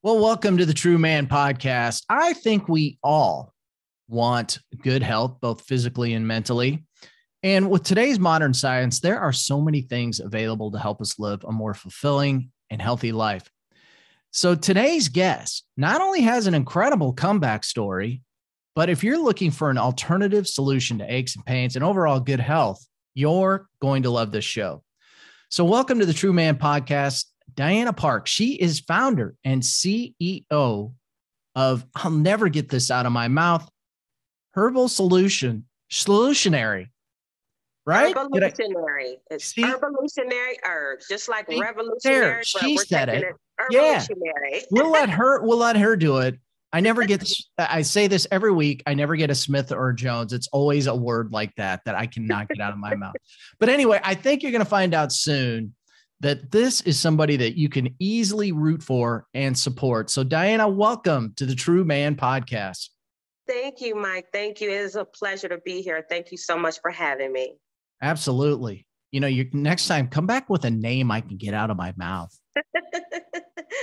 Well, welcome to the True Man Podcast. I think we all want good health, both physically and mentally. And with today's modern science, there are so many things available to help us live a more fulfilling and healthy life. So today's guest not only has an incredible comeback story, but if you're looking for an alternative solution to aches and pains and overall good health, you're going to love this show. So welcome to the True Man Podcast, Diana Park. She is founder and CEO of, I'll never get this out of my mouth, Solutionary, right? Herbalutionary. It's Herbalutionary Herbs, just like revolutionary. There, she said it. Yeah, we'll let her do it. I never get this. I say this every week. I never get a Smith or a Jones. It's always a word like that I cannot get out of my mouth. But anyway, I think you're going to find out soon that this is somebody that you can easily root for and support. So Diana, welcome to the True Man Podcast. Thank you, Mike. Thank you. It is a pleasure to be here. Thank you so much for having me. Absolutely. You know, next time, come back with a name I can get out of my mouth.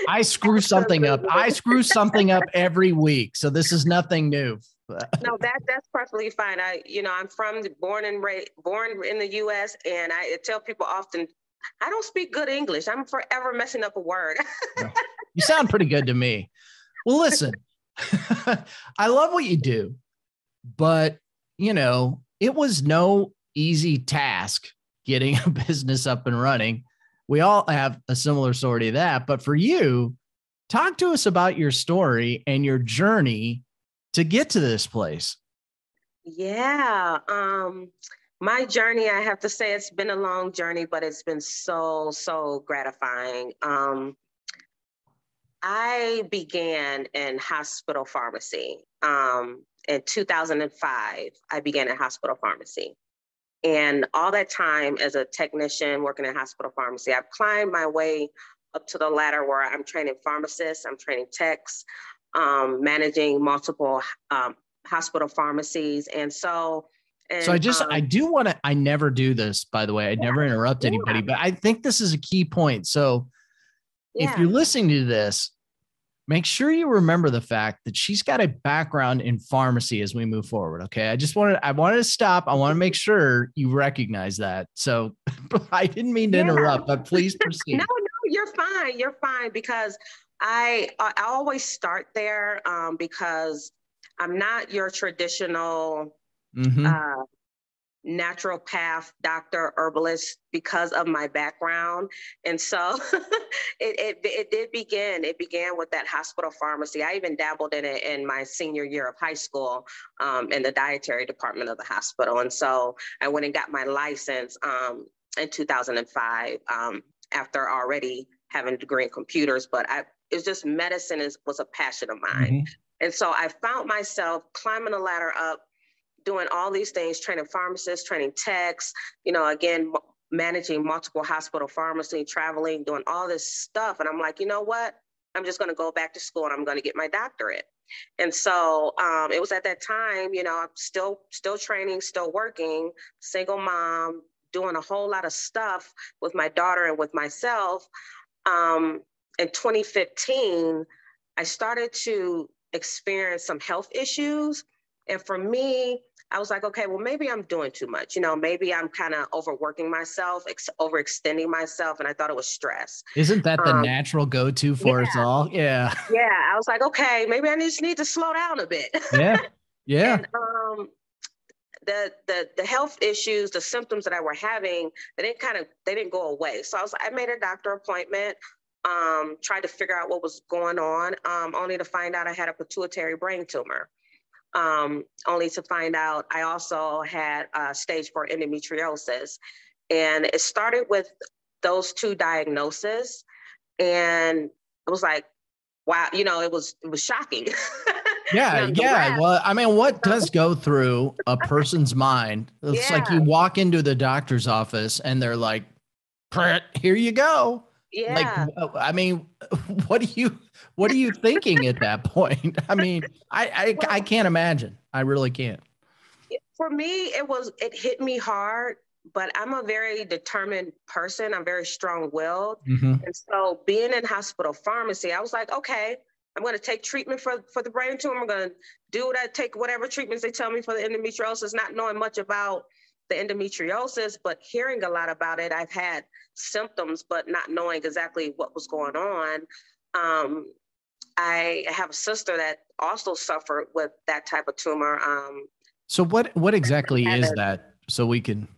I screw something up. I screw something up every week. So this is nothing new. No, that's perfectly fine. I'm born in the U.S. and I tell people often, I don't speak good English. I'm forever messing up a word. You sound pretty good to me. Well, listen, I love what you do, but it was no easy task getting a business up and running. We all have a similar story to that, but for you, talk to us about your story and your journey to get to this place. Yeah. My journey, I have to say, it's been a long journey, but it's been so gratifying. I began in hospital pharmacy. In 2005, I began in hospital pharmacy. And all that time as a technician working in hospital pharmacy, I've climbed my way up to the ladder where I'm training pharmacists, I'm training techs, managing multiple hospital pharmacies. I never do this, by the way. I never interrupt anybody, but I think this is a key point. So if you're listening to this, make sure you remember the fact that she's got a background in pharmacy as we move forward. Okay. I wanted to stop. I want to make sure you recognize that. So I didn't mean to interrupt, but please proceed. No, you're fine. You're fine because I always start there because I'm not your traditional naturopath, doctor, herbalist because of my background. And so it did begin. It began with that hospital pharmacy. I even dabbled in it in my senior year of high school in the dietary department of the hospital. And so I went and got my license in 2005 after already having a degree in computers. But it's just medicine was a passion of mine. Mm-hmm. And so I found myself climbing the ladder up, doing all these things, training pharmacists, training techs, again, managing multiple hospital pharmacy, traveling, doing all this stuff. And I'm like, you know what? I'm just going to go back to school and I'm going to get my doctorate. And so it was at that time, I'm still training, still working, single mom, doing a whole lot of stuff with my daughter and with myself. In 2015, I started to experience some health issues. And for me, I was like, okay, well, maybe I'm doing too much. Maybe I'm kind of overworking myself, overextending myself. And I thought it was stress. Isn't that the natural go-to for us all? Yeah. Yeah. I was like, okay, maybe I just need to slow down a bit. Yeah. Yeah. And the health issues, the symptoms that I were having, they didn't go away. So I made a doctor appointment, tried to figure out what was going on, only to find out I had a pituitary brain tumor. Only to find out I also had stage 4 endometriosis. And it started with those two diagnoses. And it was like, wow, it was shocking. Yeah. Yeah. Well, I mean, what does go through a person's mind? It's like you walk into the doctor's office and they're like, here you go. Yeah. Like, I mean, what are you thinking at that point? I mean, I can't imagine. I really can't. For me, it hit me hard, but I'm a very determined person. I'm very strong-willed. Mm-hmm. And so being in hospital pharmacy, I was like, okay, I'm going to take treatment for the brain tumor. I'm going to take whatever treatments they tell me for the endometriosis, not knowing much about the endometriosis, but hearing a lot about it. I've had symptoms, but not knowing exactly what was going on. I have a sister that also suffered with that type of tumor. So what exactly is that? So we can.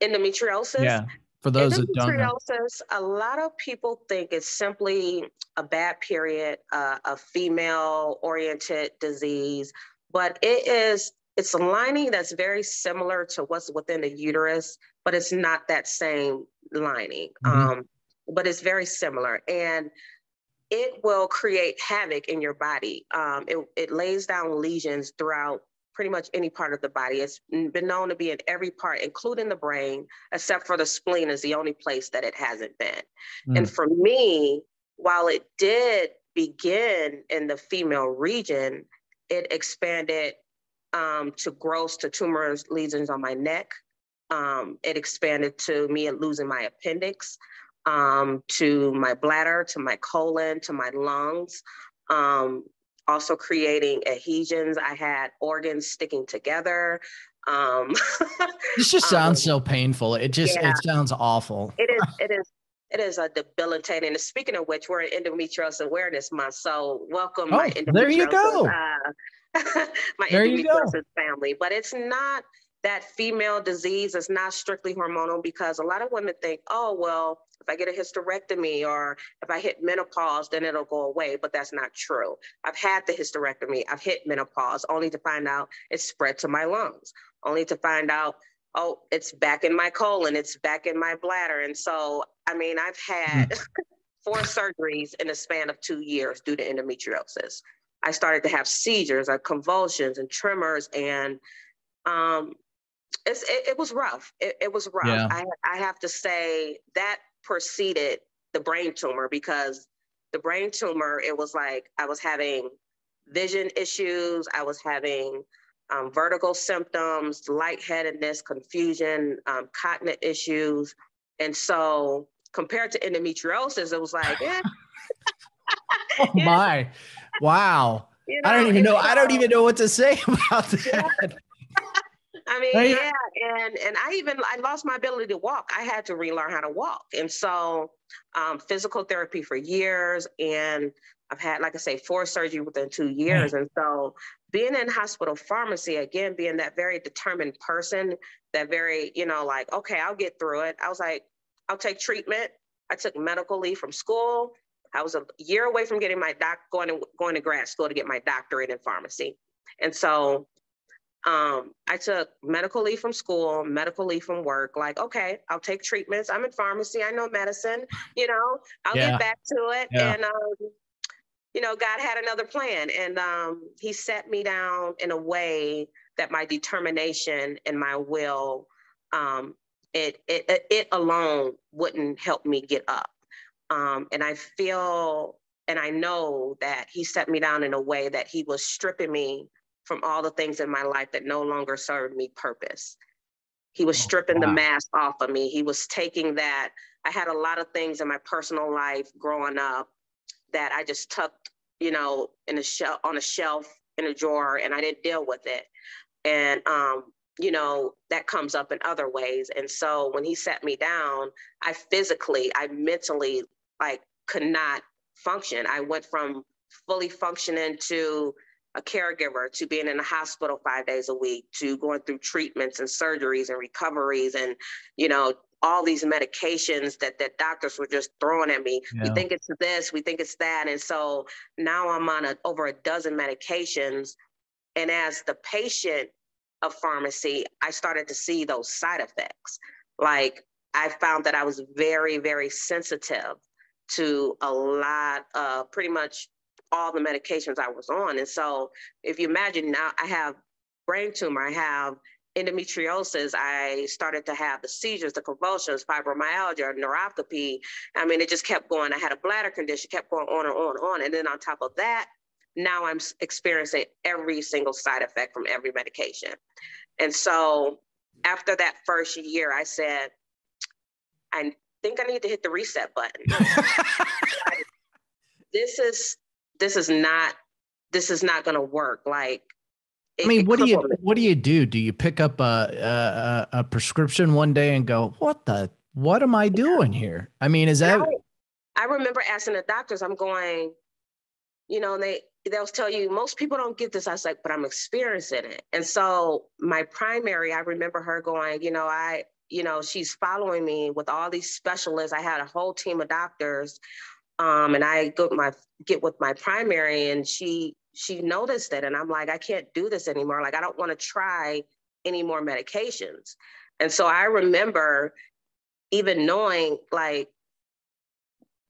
Endometriosis. Yeah. For those that don't know. Endometriosis, a lot of people think it's simply a bad period, a female-oriented disease, but it's a lining that's very similar to what's within the uterus, but it's not that same lining. Mm-hmm. But it's very similar, and it will create havoc in your body. It lays down lesions throughout pretty much any part of the body. It's been known to be in every part, including the brain, except for the spleen is the only place that it hasn't been. And for me, while it did begin in the female region, it expanded to growths, to tumors, lesions on my neck. It expanded to me losing my appendix, to my bladder, to my colon, to my lungs. Also creating adhesions. I had organs sticking together. This just sounds so painful. It sounds awful. It is a debilitating. And speaking of which, we're in Endometriosis Awareness Month. So welcome my endometriosis. There you go. My endometriosis family. But it's not that female disease. It's not strictly hormonal, because a lot of women think, oh, well, if I get a hysterectomy or if I hit menopause, then it'll go away. But that's not true. I've had the hysterectomy. I've hit menopause, only to find out it's spread to my lungs, only to find out, oh, it's back in my colon, it's back in my bladder. And so, I mean, I've had 4 surgeries in the span of 2 years due to endometriosis. I started to have seizures, convulsions and tremors, and it was rough. It was rough. Yeah. I have to say that preceded the brain tumor, because the brain tumor, it was like I was having vision issues. I was having vertigo symptoms, lightheadedness, confusion, cognitive issues. And so compared to endometriosis, it was like, oh my, wow. You know, I don't even know what to say about that. Yeah. I mean, and I lost my ability to walk. I had to relearn how to walk. And so physical therapy for years, and I've had, like I say, 4 surgeries within 2 years. And so being in hospital pharmacy, again, being that very determined person, that very, like, okay, I'll get through it. I was like, I'll take treatment. I took medical leave from school. I was a year away from getting my going to grad school to get my doctorate in pharmacy. And so I took medical leave from school, medical leave from work, like, okay, I'll take treatments. I'm in pharmacy. I know medicine, I'll get back to it. Yeah. And, God had another plan, and he set me down in a way that my determination and my will, it alone wouldn't help me get up. And I feel, and I know that he set me down in a way that he was stripping me from all the things in my life that no longer served me purpose. He was stripping the mask off of me. He was taking that. I had a lot of things in my personal life growing up that I just tucked, in a on a shelf, in a drawer, and I didn't deal with it. And, that comes up in other ways. And so when he sat me down, I mentally, could not function. I went from fully functioning to a caregiver, to being in the hospital 5 days a week, to going through treatments and surgeries and recoveries, and, all these medications that doctors were just throwing at me. Yeah. We think it's this, we think it's that. And so now I'm on over a dozen medications. And as the patient of pharmacy, I started to see those side effects. Like, I found that I was very, very sensitive to a lot of pretty much all the medications I was on. And so if you imagine, now I have brain tumor, I have endometriosis, I started to have the seizures, the convulsions, fibromyalgia, neuropathy. I mean, it just kept going. I had a bladder condition, kept going on and on and on. And then on top of that, now I'm experiencing every single side effect from every medication. And so after that first year, I said, I think I need to hit the reset button. This this is not going to work. Like, I mean, what do you do? Do you pick up a prescription one day and go, what am I doing here? I mean, is that? I remember asking the doctors, I'm going, you know, they'll tell you, most people don't get this. I was like, but I'm experiencing it. And so my primary, I remember her going, she's following me with all these specialists. I had a whole team of doctors. And I get with my primary, and she noticed it. And I'm like, I can't do this anymore. Like, I don't want to try any more medications. And so I remember even knowing, like,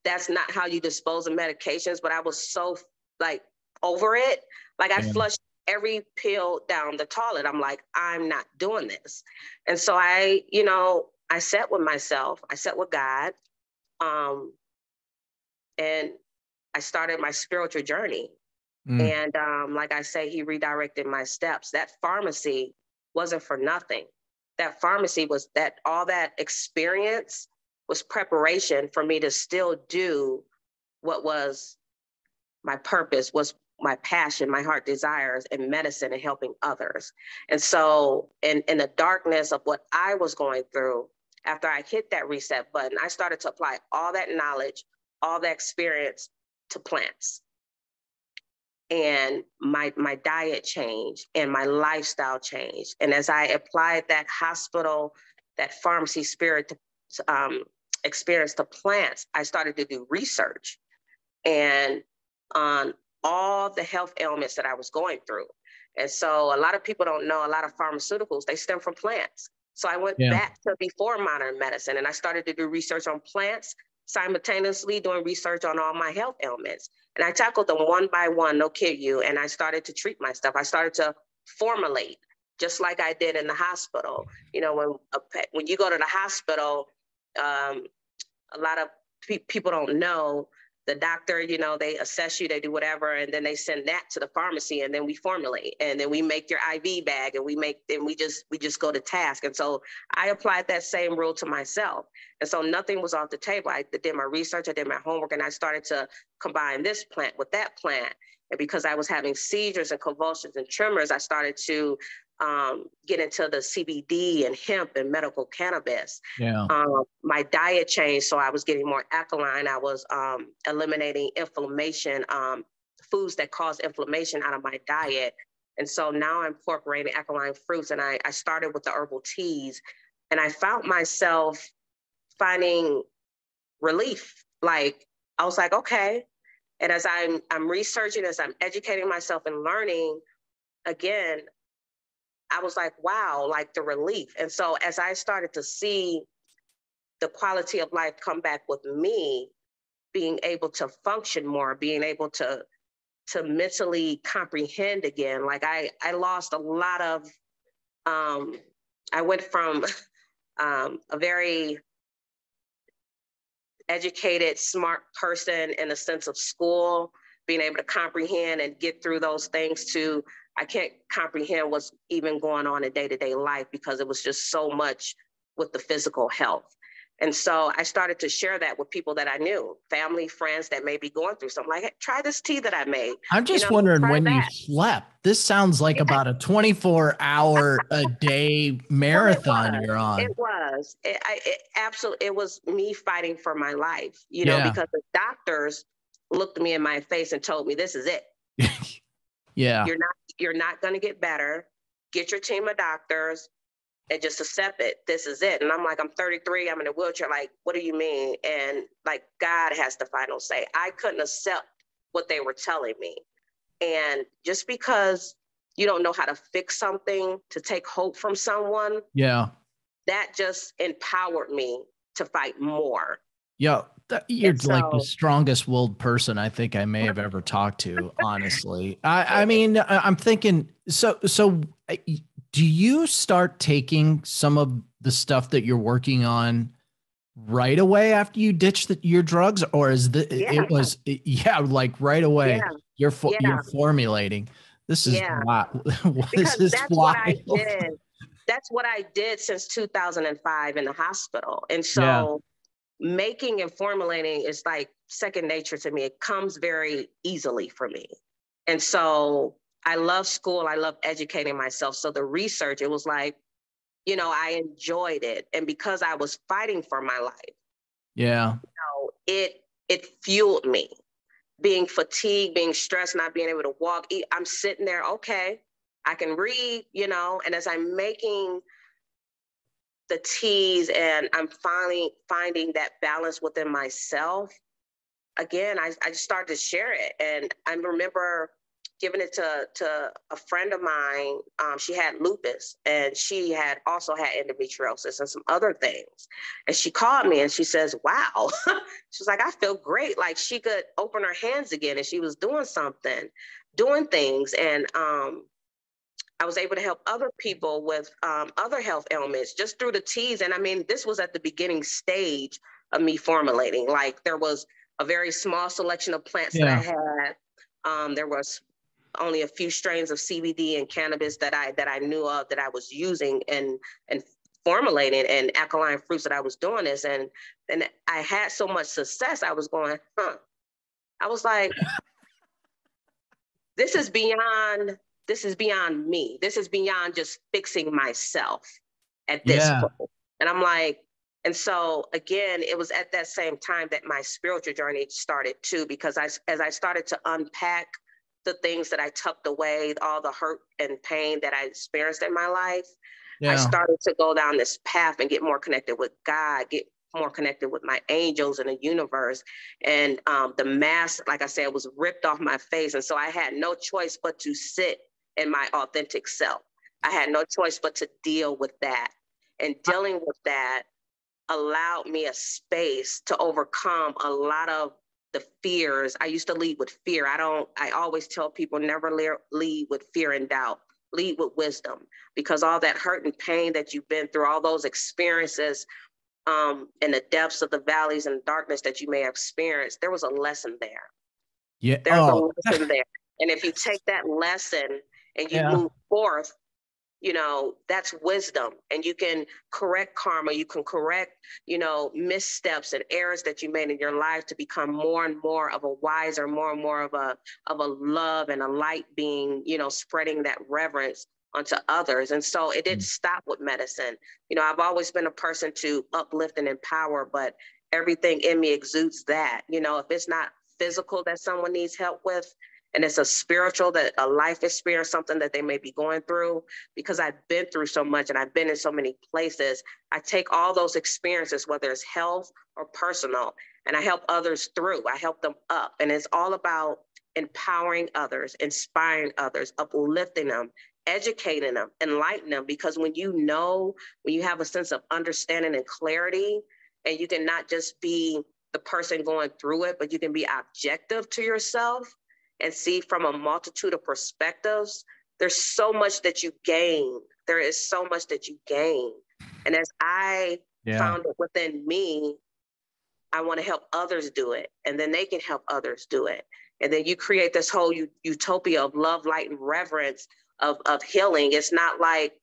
that's not how you dispose of medications, but I was so like over it. Like, I flushed every pill down the toilet. I'm like, I'm not doing this. And so I sat with myself, I sat with God, and I started my spiritual journey. And like I say, he redirected my steps. That pharmacy wasn't for nothing. That pharmacy was all that experience was preparation for me to still do what was my purpose, was my passion, my heart desires in medicine and helping others. And so in the darkness of what I was going through, after I hit that reset button, I started to apply all that knowledge, all that experience to plants. And my diet changed and my lifestyle changed. And as I applied that pharmacy spirit experience to plants, I started to do research and on all the health ailments that I was going through. And so a lot of people don't know, a lot of pharmaceuticals, they stem from plants. So I went back to before modern medicine, and I started to do research on plants, simultaneously doing research on all my health ailments. And I tackled them one by one, no kid you, and I started to treat my stuff. I started to formulate, just like I did in the hospital. You know, when you go to the hospital, a lot of people don't know. The doctor, they assess you, they do whatever, and then they send that to the pharmacy, and then we formulate, and then we make your IV bag, and we just go to task. And so I applied that same rule to myself. And so nothing was off the table. I did my research, I did my homework, and I started to combine this plant with that plant. And because I was having seizures and convulsions and tremors, I started to get into the CBD and hemp and medical cannabis. My diet changed, so I was getting more alkaline. I was eliminating inflammation, foods that cause inflammation out of my diet. And so now I'm incorporating alkaline fruits, and I started with the herbal teas, and I found myself finding relief. Like, I was like, okay. And as I'm researching, as I'm educating myself and learning, again, I was like, wow, like the relief. And so as I started to see the quality of life come back with me, being able to function more, being able to mentally comprehend again, like I lost a lot of, I went from a very educated, smart person in the sense of school, being able to comprehend and get through those things, to I can't comprehend what's even going on in day-to-day life, because it was just so much with the physical health. And so I started to share that with people that I knew, family, friends that may be going through something. Like, hey, try this tea that I made. I'm just wondering when you slept. This sounds like about a 24-hour-a-day marathon you're on. It was. It absolutely. It was me fighting for my life, because the doctors looked me in my face and told me, this is it. You're not going to get better. Get your team of doctors and just accept it. This is it. And I'm like, I'm 33. I'm in a wheelchair. Like, what do you mean? And like, God has the final say. I couldn't accept what they were telling me. And just because you don't know how to fix something, to take hope from someone, that just empowered me to fight more. Yeah. You're like the strongest willed person I think I may have ever talked to, honestly. I mean, I'm thinking, so do you start taking some of the stuff that you're working on right away after you ditch your drugs, or is like right away you're formulating? This is wild. This is that's wild. What I did. That's what I did since 2005 in the hospital. And so making and formulating is like second nature to me. It comes very easily for me. And so I love school. I love educating myself. So the research, it was like, I enjoyed it. And because I was fighting for my life, Yeah. It fueled me. Being fatigued, being stressed, not being able to walk, I'm sitting there, okay, I can read, and as I'm making the teas and I'm finally finding that balance within myself, again, I just started to share it. And I remember giving it to a friend of mine. She had lupus, and she had also had endometriosis and some other things. And she called me and she says, wow, she's like, I feel great. Like she could open her hands again, and she was doing things. And I was able to help other people with other health ailments just through the teas. And I mean, this was at the beginning stage of me formulating. Like there was a very small selection of plants that I had. There was only a few strains of CBD and cannabis that I knew of, that I was using and formulating, and alkaline fruits that I was doing this. And I had so much success. I was going, I was like, this is beyond me. This is beyond just fixing myself at this point. And I'm like, and so again, it was at that same time that my spiritual journey started too, because as I started to unpack the things that I tucked away, all the hurt and pain that I experienced in my life, I started to go down this path and get more connected with God, get more connected with my angels and the universe. And the mask, like I said, was ripped off my face. And so I had no choice but to sit in my authentic self. I had no choice but to deal with that. And dealing with that allowed me a space to overcome a lot of the fears. I used to lead with fear. I always tell people, never lead with fear and doubt. Lead with wisdom, because all that hurt and pain that you've been through, all those experiences in the depths of the valleys and darkness that you may have experienced, there was a lesson there. Yeah. There's a lesson there. And if you take that lesson and you move forth, that's wisdom. And you can correct karma. You can correct, missteps and errors that you made in your life to become more and more of a wiser, more and more of a love and a light being, spreading that reverence onto others. And so it didn't stop with medicine. I've always been a person to uplift and empower, but everything in me exudes that. If it's not physical that someone needs help with, and it's a spiritual, that a life experience, something that they may be going through, because I've been through so much and I've been in so many places, I take all those experiences, whether it's health or personal, and I help others through. I help them up. And it's all about empowering others, inspiring others, uplifting them, educating them, enlightening them. Because when you have a sense of understanding and clarity, and you can not just be the person going through it, but you can be objective to yourself and see from a multitude of perspectives, there's so much that you gain. There is so much that you gain. And as I found it within me, I want to help others do it. And then they can help others do it. And then you create this whole utopia of love, light, and reverence of healing. It's not like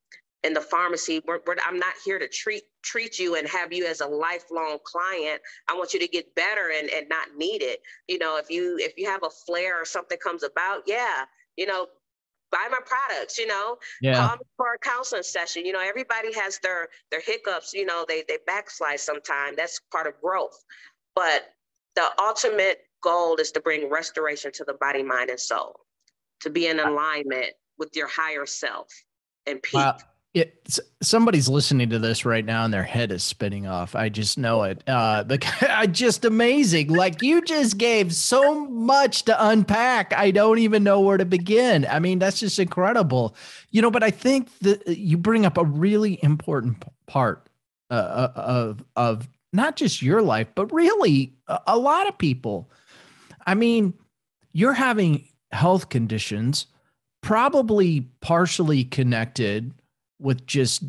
in the pharmacy, I'm not here to treat you and have you as a lifelong client. I want you to get better and not need it. If you have a flare or something comes about, buy my products, call me for a counseling session. Everybody has their hiccups, they backslide sometime. That's part of growth. But the ultimate goal is to bring restoration to the body, mind, and soul, to be in alignment with your higher self and peak. Wow. Somebody's listening to this right now and their head is spinning off. I just know it. Just amazing. Like, you just gave so much to unpack. I don't even know where to begin. I mean, that's just incredible. But I think that you bring up a really important part of not just your life, but really a lot of people. I mean, you're having health conditions, probably partially connected with just,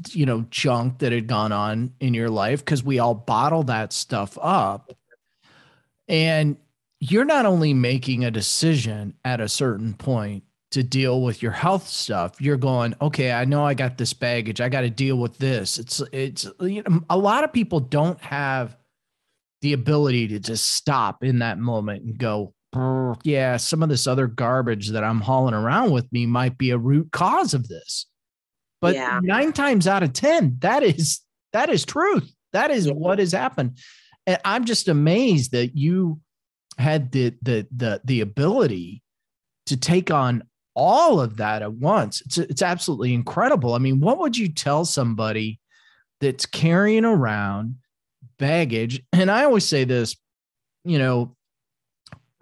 junk that had gone on in your life, because we all bottle that stuff up. And you're not only making a decision at a certain point to deal with your health stuff, you're going, okay, I know I got this baggage. I got to deal with this. It's a lot of people don't have the ability to just stop in that moment and go, yeah, some of this other garbage that I'm hauling around with me might be a root cause of this. But Yeah. 9 times out of 10, that is truth. That is what has happened. And I'm just amazed that you had the ability to take on all of that at once. It's absolutely incredible. I mean, what would you tell somebody that's carrying around baggage? And I always say this,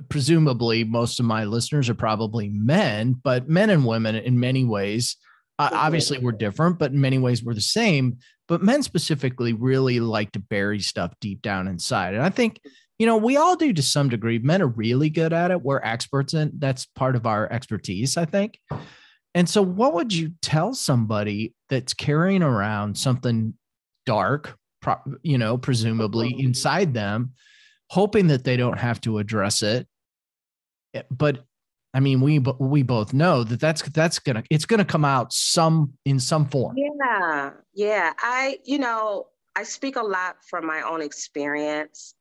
presumably most of my listeners are probably men, but men and women in many ways, obviously we're different, but in many ways we're the same. But men specifically really like to bury stuff deep down inside. And I think, we all do to some degree. Men are really good at it. We're experts in that's part of our expertise, I think. And so what would you tell somebody that's carrying around something dark, presumably inside them, hoping that they don't have to address it? But I mean, we both know that it's gonna come out in some form. Yeah. I speak a lot from my own experience,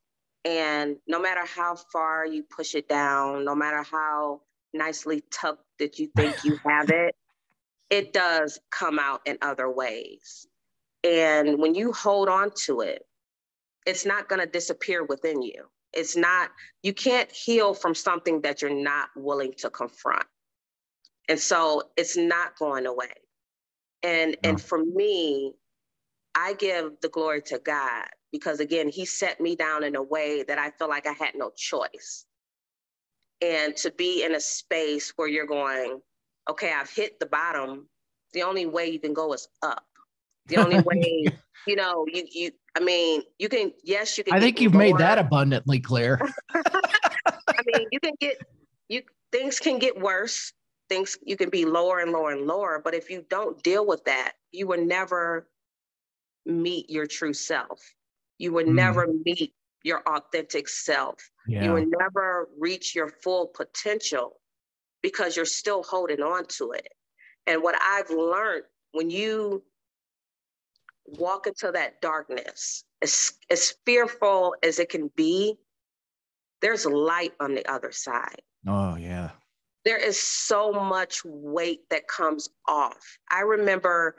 and no matter how far you push it down, no matter how nicely tucked that you think you have it, it does come out in other ways. And when you hold on to it, it's not going to disappear within you. You can't heal from something that you're not willing to confront. And so it's not going away. And for me, I give the glory to God because, again, he set me down in a way that I feel like I had no choice. And to be in a space where you're going, okay, I've hit the bottom. The only way you can go is up. The only way, you can, yes, you can. I think you've made that abundantly clear. I mean, things can get worse. You can be lower and lower and lower. But if you don't deal with that, you will never meet your true self. You will never meet your authentic self. Yeah. You will never reach your full potential because you're still holding on to it. And what I've learned, when you walk into that darkness, as fearful as it can be, there's light on the other side. Oh, yeah. There is so much weight that comes off. I remember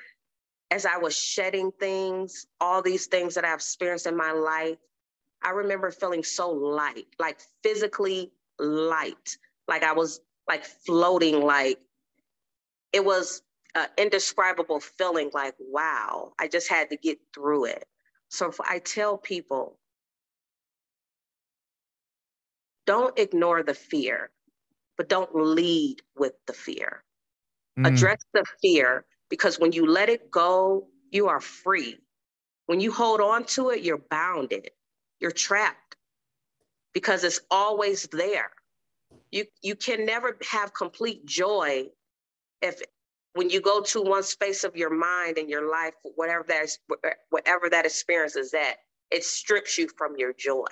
as I was shedding things, all these things that I've experienced in my life, I remember feeling so light, like physically light, like I was like floating, like it was an indescribable feeling, like, wow, I just had to get through it. So I tell people, don't ignore the fear, but don't lead with the fear. Address the fear, because when you let it go, you are free. When you hold on to it, you're bounded. You're trapped because it's always there. You can never have complete joy when you go to one space of your mind and your life, whatever that experience is at, it strips you from your joy.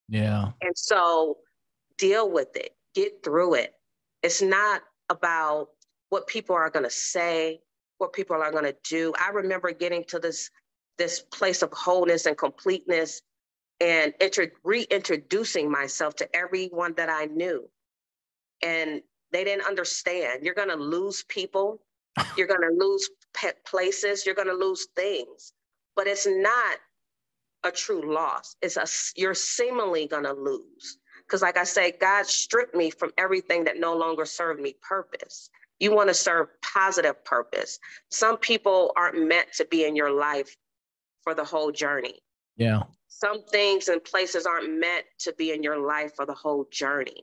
Yeah. And so deal with it, get through it. It's not about what people are going to say, what people are going to do. I remember getting to this place of wholeness and completeness and reintroducing myself to everyone that I knew. And they didn't understand. You're going to lose people. You're going to lose places. You're going to lose things. But it's not a true loss. You're seemingly going to lose. Because like I say, God stripped me from everything that no longer served me purpose. You want to serve positive purpose. Some people aren't meant to be in your life for the whole journey. Yeah. Some things and places aren't meant to be in your life for the whole journey.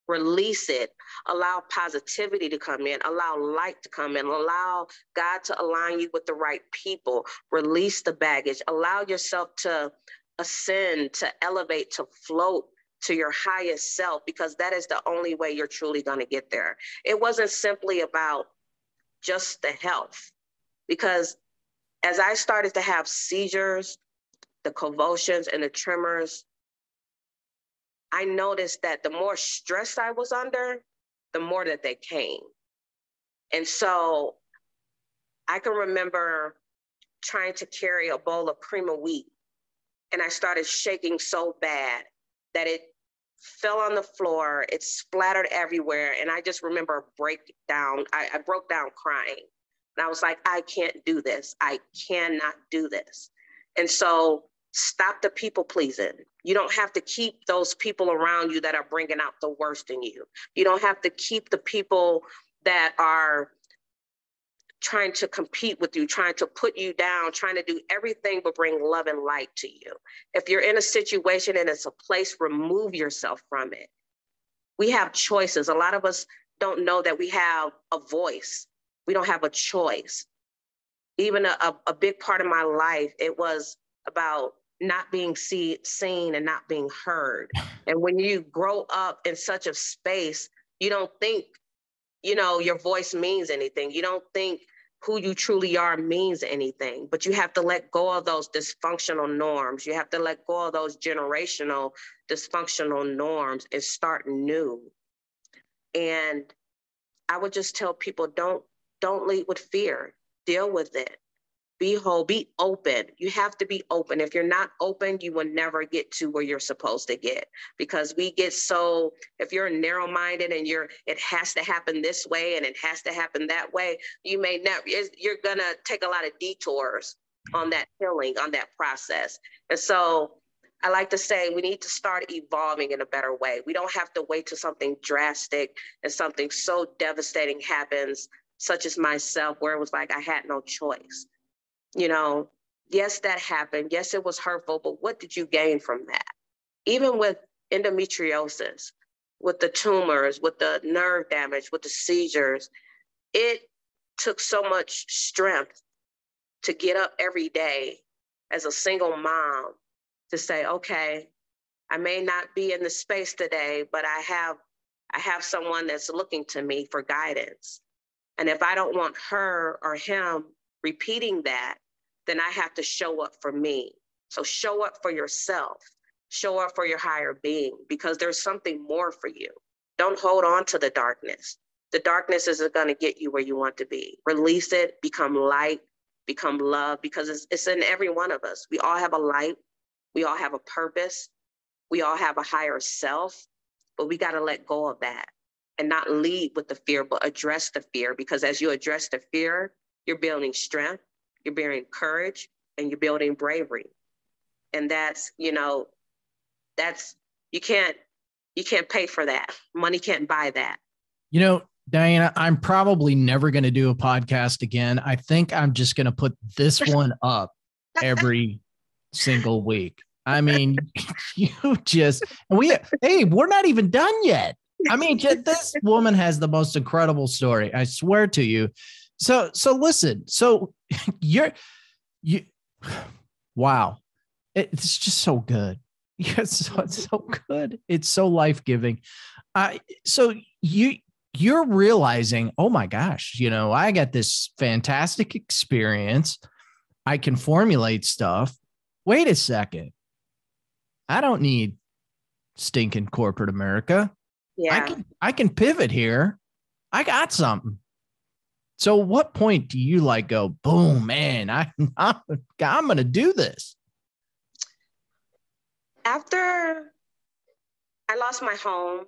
Release it. Allow positivity to come in. Allow light to come in. Allow God to align you with the right people. Release the baggage. Allow yourself to ascend, to elevate, to float to your highest self, because that is the only way you're truly going to get there. It wasn't simply about just the health, because as I started to have seizures, the convulsions and the tremors, I noticed that the more stress I was under, the more that they came. And so I can remember trying to carry a bowl of cream of wheat and I started shaking so bad that it fell on the floor. It splattered everywhere. And I just remember breakdown. I broke down crying. And I was like, I can't do this. I cannot do this. And so stop the people pleasing. You don't have to keep those people around you that are bringing out the worst in you. You don't have to keep the people that are trying to compete with you, trying to put you down, trying to do everything but bring love and light to you. If you're in a situation and it's a place, remove yourself from it. We have choices. A lot of us don't know that we have a voice. We don't have a choice. Even a big part of my life, it was about not being seen and not being heard. And when you grow up in such a space, you don't think, your voice means anything. You don't think who you truly are means anything, but you have to let go of those dysfunctional norms. You have to let go of those generational dysfunctional norms and start new. And I would just tell people, don't lead with fear. Deal with it. Be whole, be open. You have to be open. If you're not open, you will never get to where you're supposed to get, because we get so, if you're narrow-minded and it has to happen this way and it has to happen that way, you're going to take a lot of detours on that healing, on that process. And so I like to say we need to start evolving in a better way. We don't have to wait till something drastic and something so devastating happens, such as myself, where it was like I had no choice. Yes, that happened. Yes, it was hurtful, but what did you gain from that? Even with endometriosis, with the tumors, with the nerve damage, with the seizures, it took so much strength to get up every day as a single mom to say, okay, I may not be in the space today, but I have someone that's looking to me for guidance. And if I don't want her or him repeating that, then I have to show up for me. So show up for yourself, show up for your higher being, because there's something more for you. Don't hold on to the darkness. The darkness isn't going to get you where you want to be. Release it, become light, become love, because it's in every one of us. We all have a light. We all have a purpose. We all have a higher self, but we got to let go of that and not lead with the fear, but address the fear, because as you address the fear, you're building strength, you're building courage, and you're building bravery. And that's, you can't pay for that. Money can't buy that. Diana, I'm probably never going to do a podcast again. I think I'm just going to put this one up every single week. I mean, we're not even done yet. I mean, this woman has the most incredible story. I swear to you. So listen, wow. It's just so good. It's so good. It's so life-giving. So you're realizing, oh my gosh, I got this fantastic experience. I can formulate stuff. Wait a second. I don't need stinking corporate America. Yeah. I can pivot here. I got something. So what point do you go, boom, man, I'm going to do this? After I lost my home.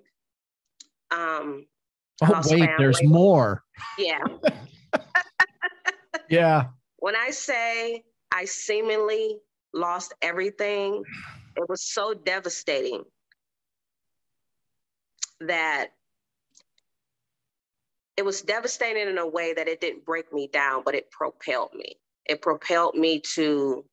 Wait, there's more. Yeah. Yeah. When I say I seemingly lost everything, it was so devastating that it was devastating in a way that it didn't break me down, but it propelled me. It propelled me to.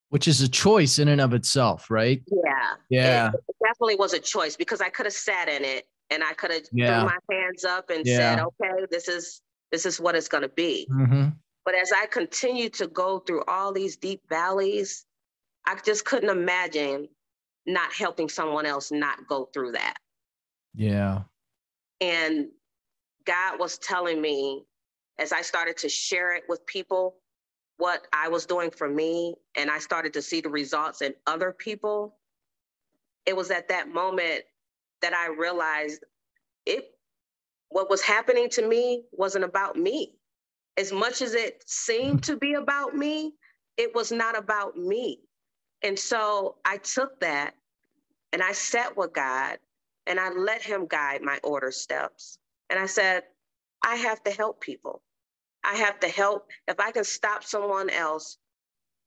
Which is a choice in and of itself, right? Yeah. Yeah. It definitely was a choice, because I could have sat in it and I could have threw my hands up and said, okay, this is what it's going to be. Mm-hmm. But as I continued to go through all these deep valleys, I just couldn't imagine not helping someone else not go through that. Yeah. And God was telling me, as I started to share it with people, what I was doing for me, and I started to see the results in other people, it was at that moment that I realized what was happening to me wasn't about me. As much as it seemed to be about me, it was not about me. And so I took that and I sat with God and I let him guide my order steps. And I said, I have to help people. I have to help. If I can stop someone else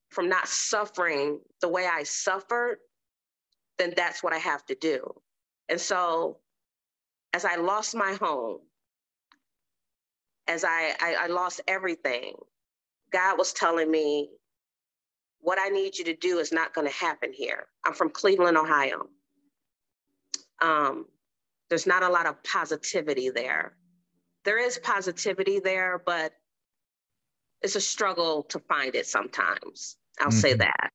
from not suffering the way I suffered, then that's what I have to do. And so as I lost my home, as I lost everything, God was telling me, what I need you to do is not going to happen here. I'm from Cleveland, Ohio. There's not a lot of positivity there. There is positivity there, but it's a struggle to find it sometimes. I'll say that.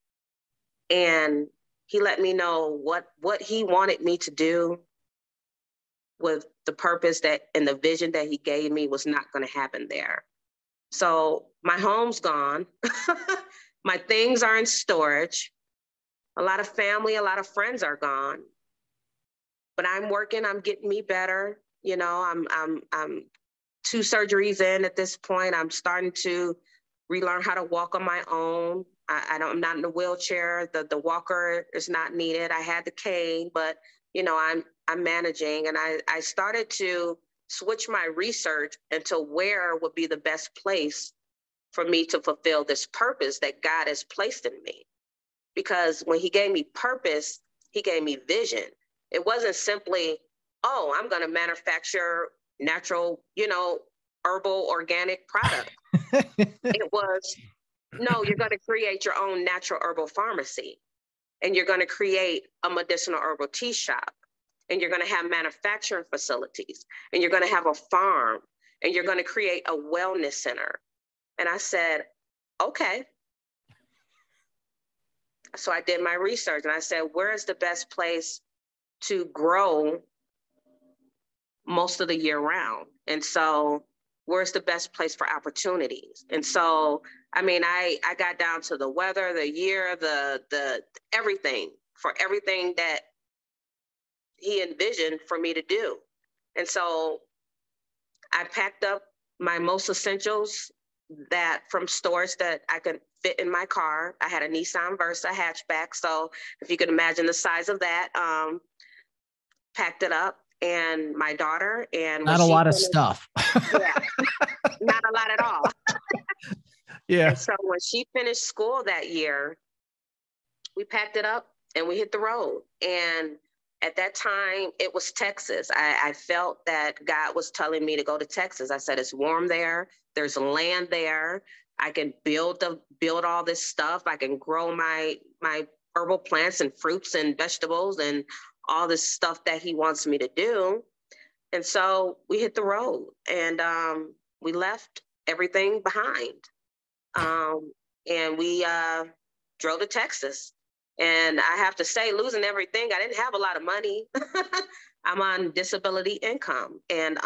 And he let me know what he wanted me to do with the purpose that and the vision that he gave me was not going to happen there. So my home's gone. My things are in storage. A lot of family, a lot of friends are gone. But I'm working, I'm getting me better. You know, I'm 2 surgeries in at this point. I'm starting to relearn how to walk on my own. I'm not in a wheelchair. The walker is not needed. I had the cane, but you know, I'm managing. And I started to switch my research into where would be the best place for me to fulfill this purpose that God has placed in me. Because when he gave me purpose, he gave me vision. It wasn't simply, oh, I'm going to manufacture natural, you know, herbal organic product. It was, no, you're going to create your own natural herbal pharmacy, and you're going to create a medicinal herbal tea shop, and you're going to have manufacturing facilities, and you're going to have a farm, and you're going to create a wellness center. And I said, okay. So I did my research and I said, where is the best place to grow most of the year round? And so where's the best place for opportunities? And so, I mean, I got down to the weather, the year, the everything, for everything that he envisioned for me to do. And so I packed up my most essentials that from stores that I could fit in my car. I had a Nissan Versa hatchback. So if you could imagine the size of that, packed it up. And my daughter, and not a lot of stuff. Yeah, not a lot at all. Yeah. And so when she finished school that year, we packed it up and we hit the road. And at that time, it was Texas. I felt that God was telling me to go to Texas. I said, it's warm there. There's land there. I can build all this stuff. I can grow my herbal plants and fruits and vegetables and all this stuff that he wants me to do. And so we hit the road and we left everything behind. And we drove to Texas. And I have to say, losing everything, I didn't have a lot of money. I'm on disability income. And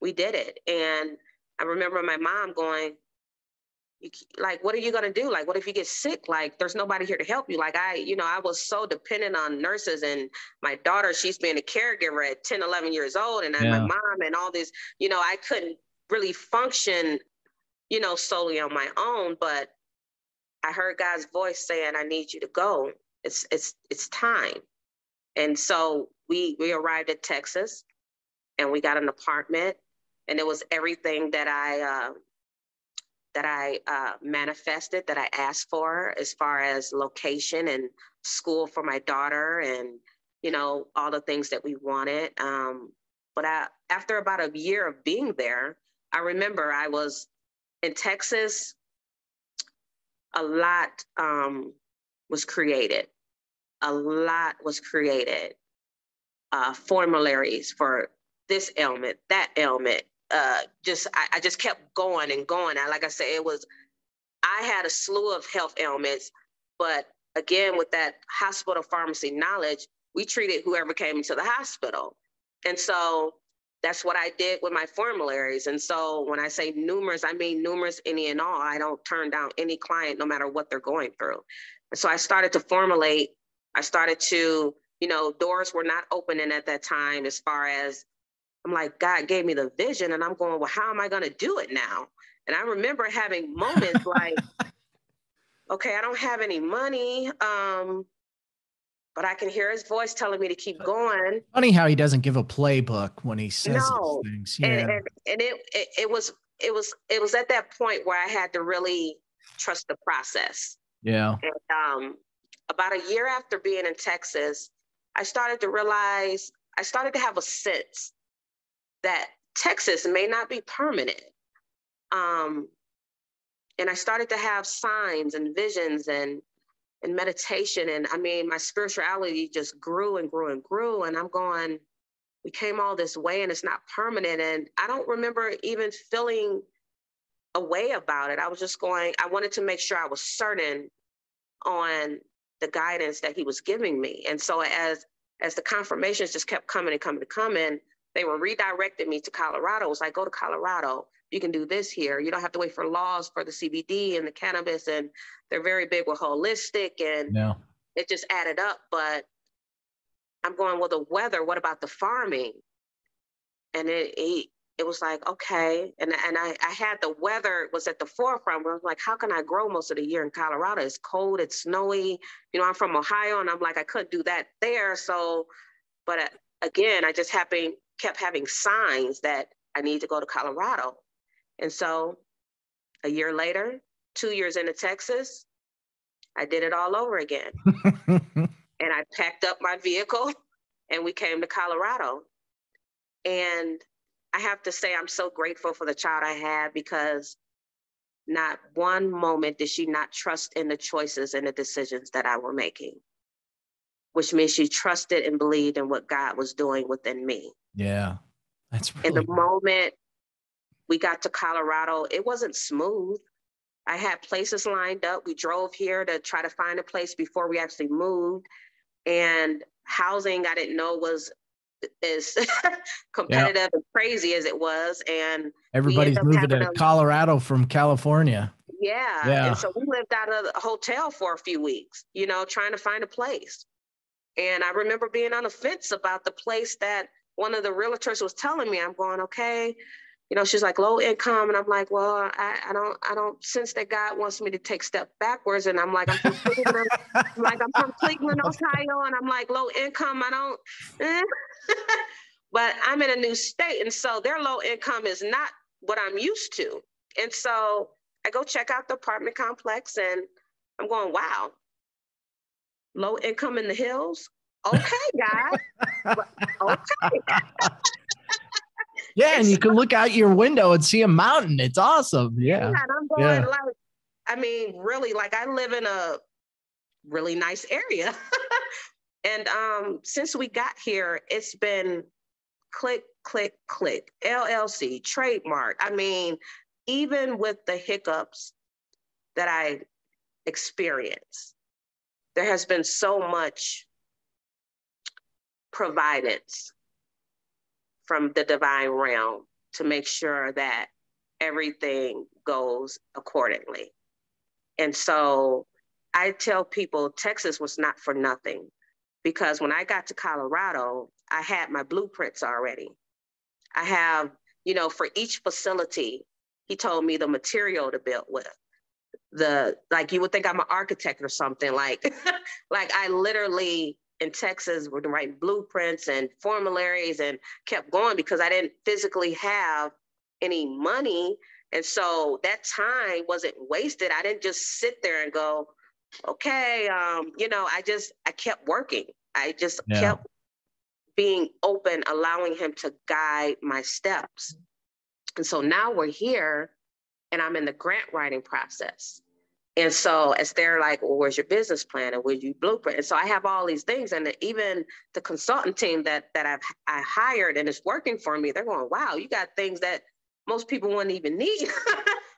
we did it. And I remember my mom going, like, what are you going to do? Like, what if you get sick? Like, there's nobody here to help you. Like, I was so dependent on nurses, and my daughter, she's been a caregiver at 10, 11 years old. And my mom and all this, I couldn't really function, solely on my own, but I heard God's voice saying, I need you to go. It's time. And so we arrived at Texas and we got an apartment, and it was everything that I manifested, that I asked for, as far as location and school for my daughter and, all the things that we wanted. But after about a year of being there, I remember I was in Texas. A lot was created. A lot was created. Formularies for this ailment, that ailment. I just kept going and going. Like I said, I had a slew of health ailments, but again, with that hospital pharmacy knowledge, we treated whoever came into the hospital. And so that's what I did with my formularies. And so when I say numerous, I mean numerous, any and all. I don't turn down any client, no matter what they're going through. And so I started to formulate. I started to, doors were not opening at that time, as far as, I'm like, God gave me the vision, and I'm going, well, how am I going to do it now? And I remember having moments like, okay, I don't have any money. But I can hear his voice telling me to keep going. Funny how he doesn't give a playbook when he says these No. things. And Yeah. it was at that point where I had to really trust the process. Yeah. And about a year after being in Texas, I started to have a sense that Texas may not be permanent. Um, and I started to have signs and visions and meditation. And I mean, my spirituality just grew and grew and grew. And I'm going, we came all this way and it's not permanent. And I don't remember even feeling a way about it. I was just going, I wanted to make sure I was certain on the guidance that he was giving me. And so as the confirmations just kept coming and coming and coming, they were redirecting me to Colorado. It was like, go to Colorado. You can do this here. You don't have to wait for laws for the CBD and the cannabis. And they're very big with holistic, and Yeah. it just added up. But I'm going, well, the weather, what about the farming? And it was like, okay. And I had the weather was at the forefront. I was like, how can I grow most of the year in Colorado? It's cold, it's snowy. You know, I'm from Ohio, and I'm like, I couldn't do that there. So, but again, I just kept having signs that I need to go to Colorado. And so a year later, 2 years into Texas, I did it all over again. And I packed up my vehicle and we came to Colorado. And I have to say, I'm so grateful for the child I had, because not one moment did she not trust in the choices and the decisions that I were making, which means she trusted and believed in what God was doing within me. Yeah. That's In really the moment we got to Colorado, it wasn't smooth. I had places lined up. We drove here to try to find a place before we actually moved. And housing, I didn't know was as competitive and crazy as it was. And we ended everybody's up moving having to Colorado from California. yeah. And Yeah. so we lived out of a hotel for a few weeks, you know, trying to find a place. And I remember being on the fence about the place that one of the realtors was telling me. I'm going, okay, you know, she's like low income. And I'm like, well, I don't sense that God wants me to take step backwards. And I'm like, I'm from Cleveland. I'm from Cleveland, Ohio. And I'm like, low income. I don't, but I'm in a new state. And so their low income is not what I'm used to. And so I go check out the apartment complex and I'm going, wow, low income in the hills. Okay, God. Okay. Yeah, and It's you can look out your window and see a mountain. It's awesome. yeah, Yeah. and I'm Yeah. going like, I mean, really, like I live in a really nice area. And since we got here, it's been click, click, click, LLC, trademark. I mean, even with the hiccups that I experience, there has been so much providence from the divine realm to make sure that everything goes accordingly. And so I tell people Texas was not for nothing, because when I got to Colorado, I had my blueprints already. I have, you know, for each facility, he told me the material to build with. Like you would think I'm an architect or something. Like, like I literally in Texas were writing blueprints and formularies and kept going because I didn't physically have any money. And so that time wasn't wasted. I didn't just sit there and go, okay, you know, I kept working. I just Yeah. kept being open, allowing him to guide my steps. And so now we're here and I'm in the grant writing process. And so as they're like, well, where's your business plan and where's your blueprint? And so I have all these things. And even the consultant team that I hired and is working for me, they're going, wow, you got things that most people wouldn't even need.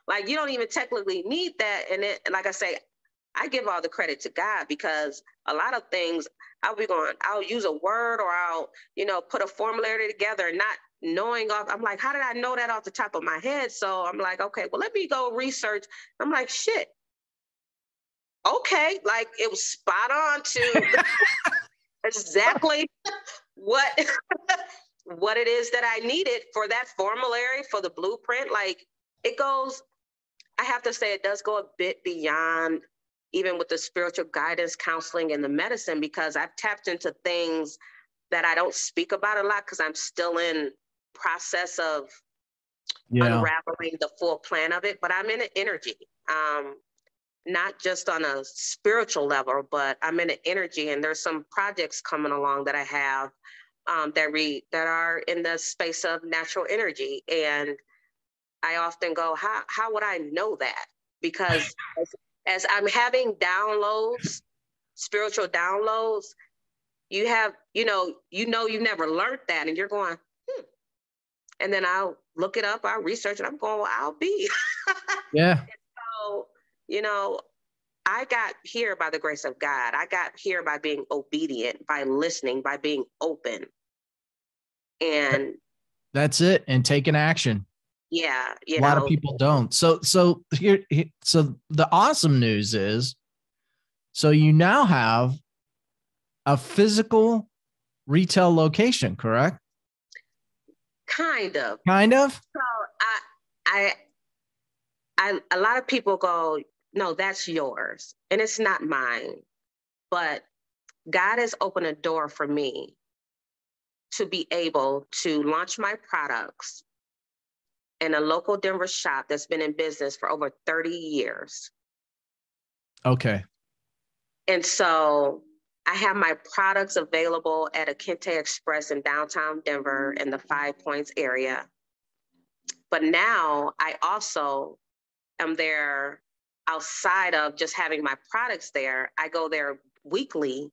Like you don't even technically need that. And like I say, I give all the credit to God, because a lot of things I'll use a word or I'll, you know, put a formulary together and not knowing I'm like, how did I know that off the top of my head? So I'm like, okay, well, let me go research. I'm like, shit. Okay. Like it was spot on to exactly what, what it is that I needed for that formulary, for the blueprint. Like it goes, I have to say it does go a bit beyond even with the spiritual guidance, counseling, and the medicine, because I've tapped into things that I don't speak about a lot because I'm still in process of unraveling the full plan of it. But I'm in an energy, not just on a spiritual level, but I'm in an energy, and there's some projects coming along that I have that are in the space of natural energy. And I often go, how would I know that? Because as I'm having downloads, spiritual downloads, you have, you've never learned that, and you're going, and then I'll look it up, I'll research it, I'm going, well, I'll be. Yeah. So, I got here by the grace of God. I got here by being obedient, by listening, by being open. And that's it. And taking action. Yeah. A lot of people don't. So the awesome news is, so you now have a physical retail location, correct? Kind of. So I a lot of people go, no, that's yours. And it's not mine. But God has opened a door for me to be able to launch my products in a local Denver shop that's been in business for over 30 years. Okay. And so I have my products available at a Kente Express in downtown Denver in the Five Points area. But now I also am there outside of just having my products there. I go there weekly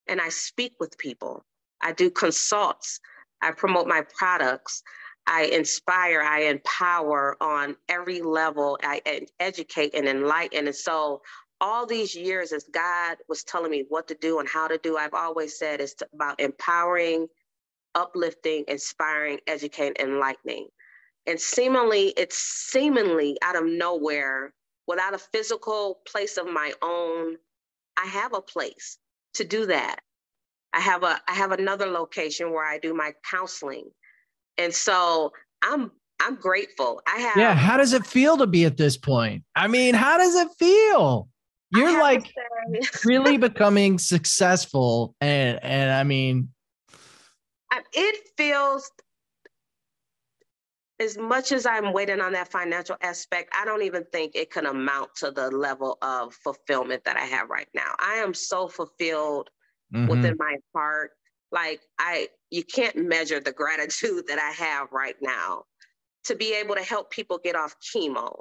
and I speak with people. I do consults. I promote my products. I inspire, I empower on every level. I educate and enlighten. And so all these years, as God was telling me what to do and how to do, I've always said it's about empowering, uplifting, inspiring, educating, enlightening. And it's seemingly out of nowhere, without a physical place of my own, I have a place to do that. I have another location where I do my counseling. And so I'm grateful. Yeah. How does it feel to be at this point? I mean, how does it feel? You're like really becoming successful. And I mean, it feels, as much as I'm waiting on that financial aspect, I don't even think it can amount to the level of fulfillment that I have right now. I am so fulfilled within my heart. Like you can't measure the gratitude that I have right now to be able to help people get off chemo,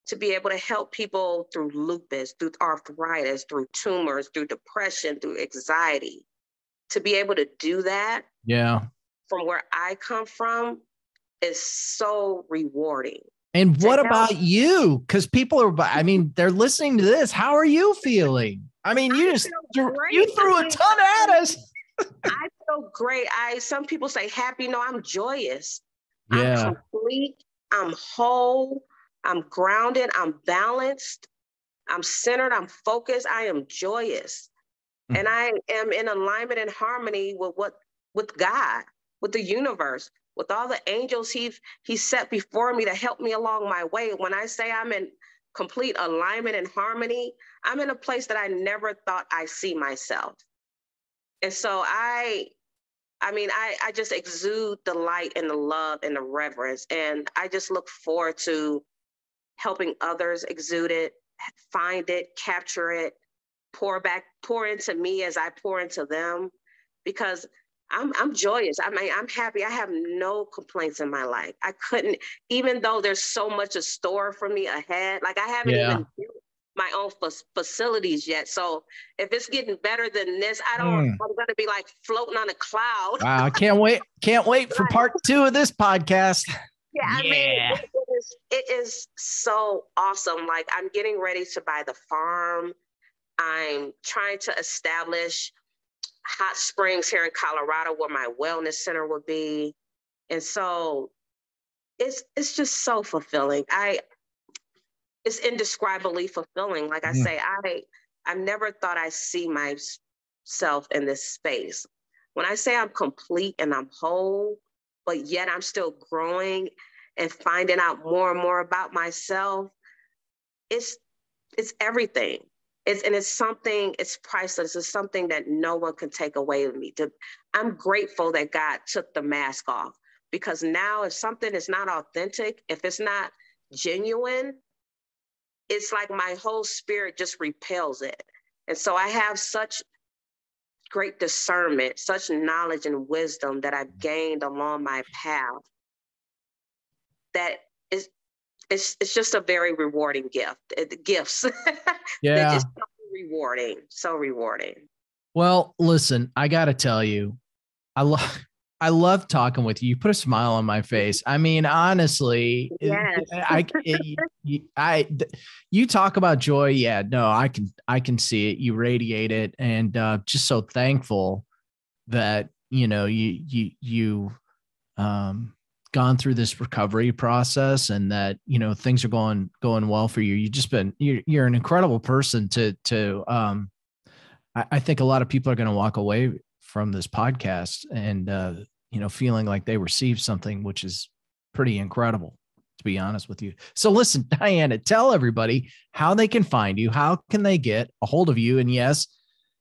to be able to help people through lupus, through arthritis, through tumors, through depression, through anxiety, to be able to do that. Yeah. From where I come from is so rewarding. And what about you? Because people are, I mean, they're listening to this. How are you feeling? I mean, you threw a ton at us. I feel great. Some people say happy. No, I'm joyous. Yeah. I'm complete. I'm whole. I'm grounded. I'm balanced. I'm centered. I'm focused. I am joyous. And I am in alignment and harmony with God, with the universe, with all the angels he set before me to help me along my way. When I say I'm in complete alignment and harmony, I'm in a place that I never thought I see myself. And so I just exude the light and the love and the reverence. And I just look forward to helping others exude it, find it, capture it, pour into me as I pour into them, because I'm joyous. I mean, I'm happy. I have no complaints in my life. I couldn't, even though there's so much in store for me ahead. Like I haven't even built my own facilities yet. So if it's getting better than this, I'm going to be like floating on a cloud. Wow. I can't wait. Can't wait for part 2 of this podcast. Yeah. I mean, it is so awesome. Like I'm getting ready to buy the farm. I'm trying to establish hot springs here in Colorado where my wellness center will be. And so it's just so fulfilling. It's indescribably fulfilling. Like I say, I never thought I'd see myself in this space. When I say I'm complete and I'm whole, but yet I'm still growing and finding out more and more about myself, it's everything. It's something, it's priceless. It's something that no one can take away with me. I'm grateful that God took the mask off, because now if something is not authentic, if it's not genuine, it's like my whole spirit just repels it. And so I have such great discernment, such knowledge and wisdom that I've gained along my path, that it's just a very rewarding gift. Gifts. That Yeah. just so rewarding. So rewarding. Well, listen, I got to tell you, I love I love talking with you. You put a smile on my face. I mean, honestly, Yes. you talk about joy. Yeah, no, I can see it. You radiate it, and just so thankful that you gone through this recovery process, and that things are going well for you. You're an incredible person to I think a lot of people are going to walk away from this podcast and feeling like they received something, which is pretty incredible, to be honest with you. So listen, Diana, tell everybody how they can find you. How can they get a hold of you? And yes,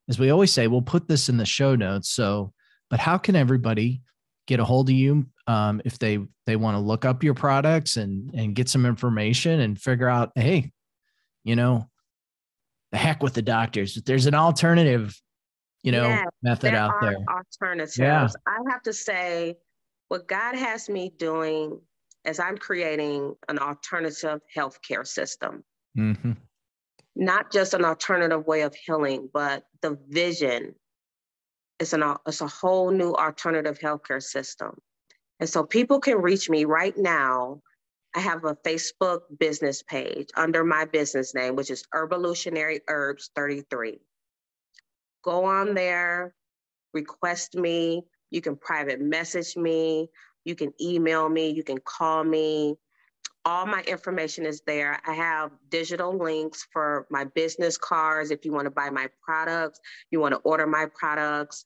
as we always say, we'll put this in the show notes. But how can everybody get a hold of you if they want to look up your products and get some information and figure out, hey, the heck with the doctors. There's an alternative, method there out are there. alternatives. Yeah. I have to say, what God has me doing is I'm creating an alternative healthcare system. Mm-hmm. Not just an alternative way of healing, but the vision is a whole new alternative healthcare system. And so people can reach me right now. I have a Facebook business page under my business name, which is Herbalutionary Herbs 33. Go on there, request me. You can private message me. You can email me. You can call me. All my information is there. I have digital links for my business cards. If you want to buy my products, you want to order my products.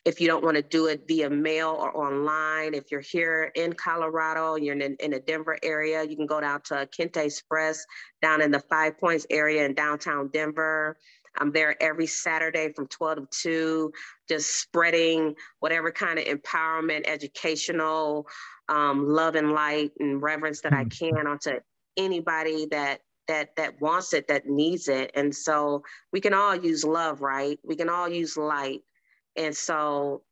If you don't want to do it via mail or online, if you're here in Colorado, you're in the Denver area, you can go down to Kente Express down in the Five Points area in downtown Denver. I'm there every Saturday from 12 to 2, just spreading whatever kind of empowerment, educational, love and light and reverence that I can onto anybody that wants it, that needs it. And so we can all use love, right? We can all use light. And so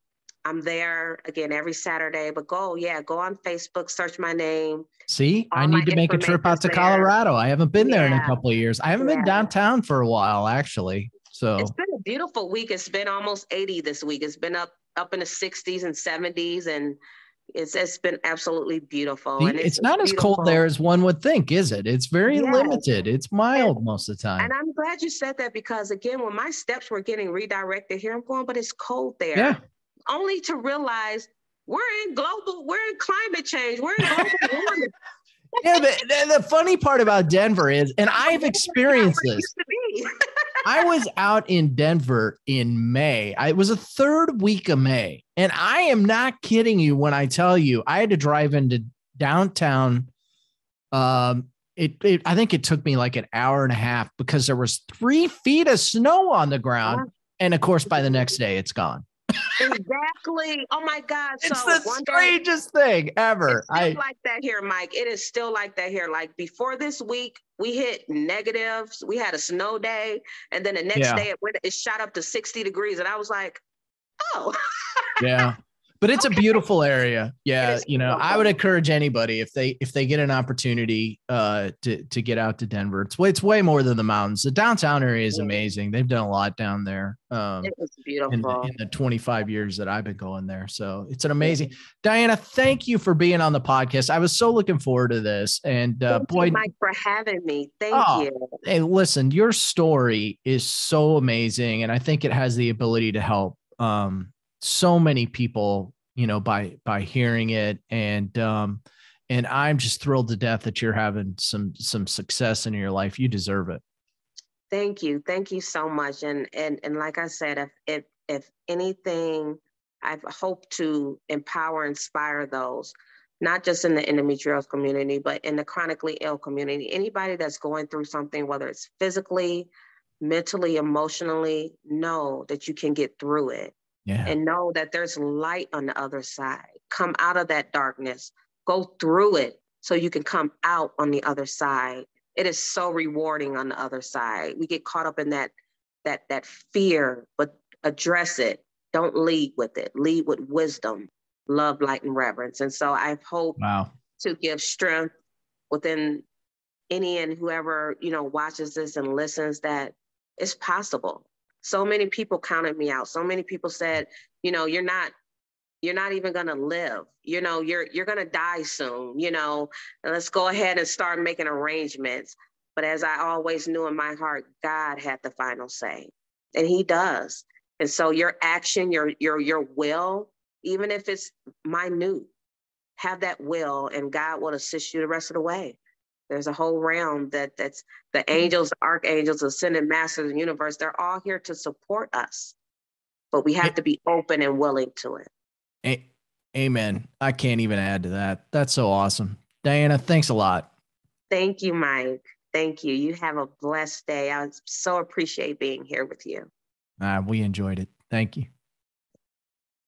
I'm there again every Saturday, but go on Facebook, search my name. See, I All my need to make a trip out to information's there. Colorado. I haven't been there in a Yeah. couple of years. I haven't been downtown for a while, actually. So it's been a beautiful week. It's been almost 80 this week. It's been up in the 60s and 70s, and it's been absolutely beautiful. see, And it's not as beautiful. cold there as one would think, is it? It's very Yes. limited. It's mild most of the time. And I'm glad you said that, because again, when my steps were getting redirected here, I'm going, but it's cold there. Yeah. Only to realize we're in climate change. We're in global warming. Yeah, the funny part about Denver is, and I've experienced this. I was out in Denver in May. It was the third week of May. And I am not kidding you when I tell you I had to drive into downtown. I think it took me like an hour and a half because there was 3 feet of snow on the ground. And of course, by the next day, it's gone. Exactly. Oh my God. It's the strangest thing ever. It's still like that here, Mike. It is still like that here. Like before this week, we hit negatives. We had a snow day. And then the next day it shot up to 60 degrees. And I was like, oh. Yeah. But it's a beautiful area. Yeah. I would encourage anybody if they get an opportunity to get out to Denver. It's way more than the mountains. The downtown area is amazing. They've done a lot down there. It's beautiful. In the 25 years that I've been going there. So it's an amazing. Diana, thank you for being on the podcast. I was so looking forward to this. And thank you, Mike, for having me. Thank you. Hey, listen, your story is so amazing. And I think it has the ability to help so many people, by hearing it. And I'm just thrilled to death that you're having some success in your life. You deserve it. Thank you. Thank you so much. And like I said, if anything, I've hoped to empower, inspire those, not just in the endometriosis community, but in the chronically ill community, anybody that's going through something, whether it's physically, mentally, emotionally, know that you can get through it. Yeah. And know that there's light on the other side. Come out of that darkness, go through it so you can come out on the other side. It is so rewarding on the other side. We get caught up in that fear, but address it. Don't lead with it. Lead with wisdom, love, light, and reverence. And so I hope Wow. to give strength within any and whoever, watches this and listens, that it's possible. So many people counted me out. So many people said, you're not even going to live, you're going to die soon, and let's go ahead and start making arrangements. But as I always knew in my heart, God had the final say, and he does. And so your action, your will, even if it's minute, have that will, and God will assist you the rest of the way. There's a whole realm that's the angels, the archangels, ascended masters of the universe. They're all here to support us, but we have to be open and willing to it. Amen. I can't even add to that. That's so awesome. Diana, thanks a lot. Thank you, Mike. Thank you. You have a blessed day. I so appreciate being here with you. We enjoyed it. Thank you.